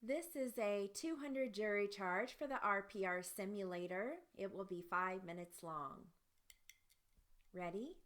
This is a 200 jury charge for the RPR simulator. It will be 5 minutes long. Ready?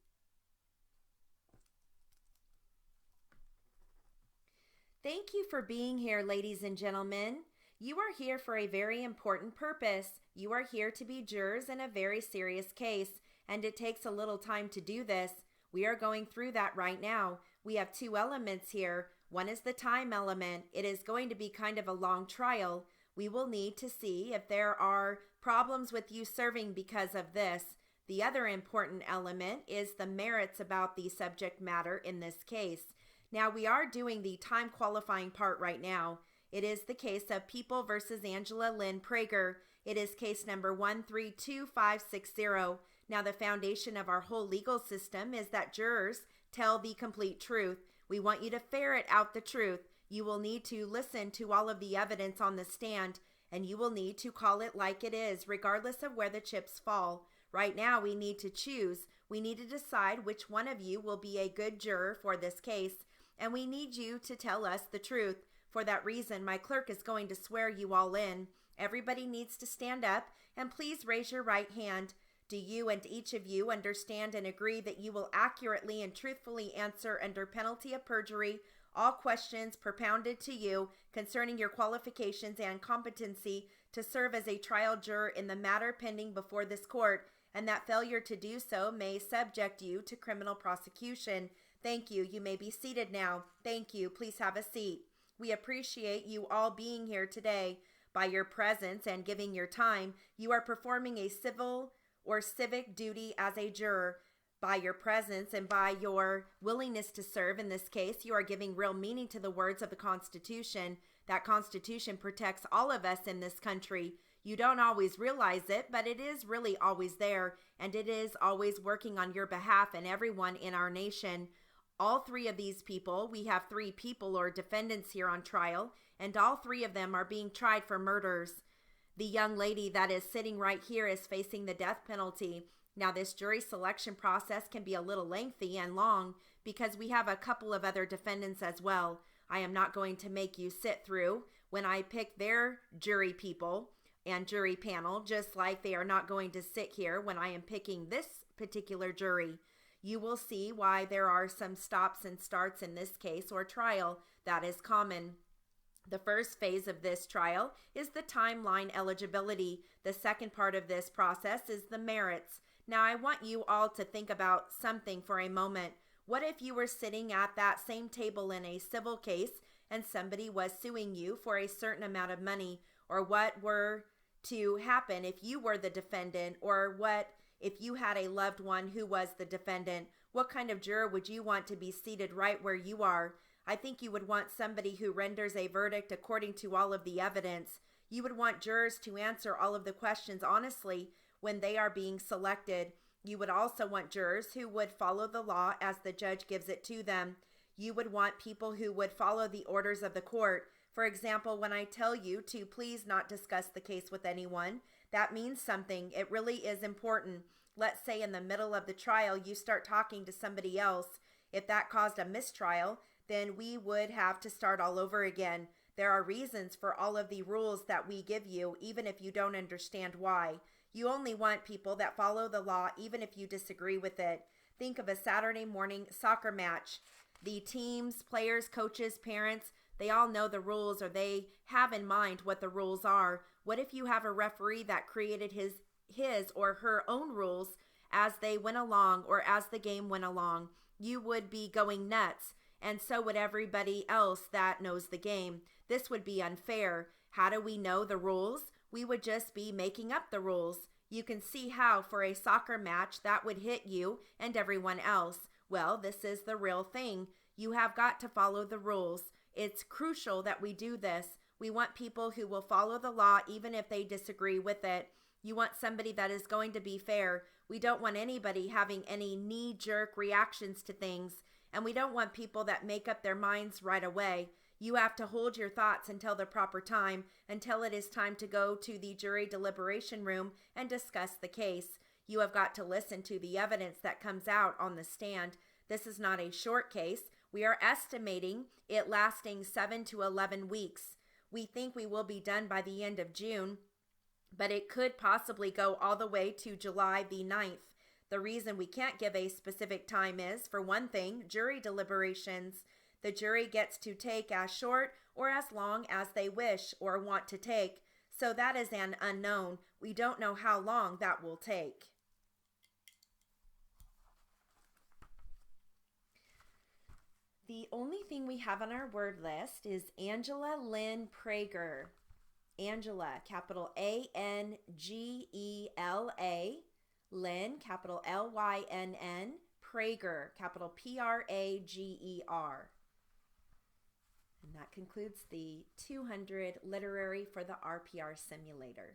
Thank you for being here, ladies and gentlemen. You are here for a very important purpose. You are here to be jurors in a very serious case, and it takes a little time to do this. We are going through that right now. We have two elements here. One is the time element. It is going to be kind of a long trial. We will need to see if there are problems with you serving because of this. The other important element is the merits about the subject matter in this case. Now, we are doing the time qualifying part right now. It is the case of People versus Angela Lynn Prager. It is case number 132560. Now, the foundation of our whole legal system is that jurors tell the complete truth. We want you to ferret out the truth. You will need to listen to all of the evidence on the stand, and you will need to call it like it is, regardless of where the chips fall. Right now, we need to choose. We need to decide which one of you will be a good juror for this case, and we need you to tell us the truth. For that reason, my clerk is going to swear you all in. Everybody needs to stand up, and please raise your right hand. Do you and each of you understand and agree that you will accurately and truthfully answer under penalty of perjury all questions propounded to you concerning your qualifications and competency to serve as a trial juror in the matter pending before this court, and that failure to do so may subject you to criminal prosecution? Thank you. You may be seated now. Thank you. Please have a seat. We appreciate you all being here today. By your presence and giving your time, you are performing a civil or civic duty as a juror. By your presence and by your willingness to serve in this case, you are giving real meaning to the words of the Constitution. That Constitution protects all of us in this country. You don't always realize it, but it is really always there, and it is always working on your behalf and everyone in our nation. All three of these people, we have three people or defendants here on trial, and all three of them are being tried for murders. The young lady that is sitting right here is facing the death penalty. Now, this jury selection process can be a little lengthy and long because we have a couple of other defendants as well. I am not going to make you sit through when I pick their jury people and jury panel, just like they are not going to sit here when I am picking this particular jury. You will see why there are some stops and starts in this case or trial. That is common. The first phase of this trial is the timeline eligibility. The second part of this process is the merits. Now, I want you all to think about something for a moment. What if you were sitting at that same table in a civil case and somebody was suing you for a certain amount of money? Or what were to happen if you were the defendant? Or what if you had a loved one who was the defendant? What kind of juror would you want to be seated right where you are? I think you would want somebody who renders a verdict according to all of the evidence. You would want jurors to answer all of the questions honestly when they are being selected. You would also want jurors who would follow the law as the judge gives it to them. You would want people who would follow the orders of the court. For example, when I tell you to please not discuss the case with anyone, that means something. It really is important. Let's say in the middle of the trial, you start talking to somebody else. If that caused a mistrial, then we would have to start all over again. There are reasons for all of the rules that we give you, even if you don't understand why. You only want people that follow the law, even if you disagree with it. Think of a Saturday morning soccer match. The teams, players, coaches, parents, they all know the rules, or they have in mind what the rules are. What if you have a referee that created his or her own rules as they went along or as the game went along? You would be going nuts. And so would everybody else that knows the game. This would be unfair. How do we know the rules? We would just be making up the rules. You can see how for a soccer match that would hit you and everyone else. Well, this is the real thing. You have got to follow the rules. It's crucial that we do this. We want people who will follow the law even if they disagree with it. You want somebody that is going to be fair. We don't want anybody having any knee-jerk reactions to things. And we don't want people that make up their minds right away. You have to hold your thoughts until the proper time, until it is time to go to the jury deliberation room and discuss the case. You have got to listen to the evidence that comes out on the stand. This is not a short case. We are estimating it lasting 7 to 11 weeks. We think we will be done by the end of June, but it could possibly go all the way to July the 9th. The reason we can't give a specific time is, for one thing, jury deliberations. The jury gets to take as short or as long as they wish or want to take, so that is an unknown. We don't know how long that will take. The only thing we have on our word list is Angela Lynn Prager. Angela, capital Angela. Lynn, capital Lynn. Prager, capital Prager. And that concludes the 200 literary for the RPR simulator.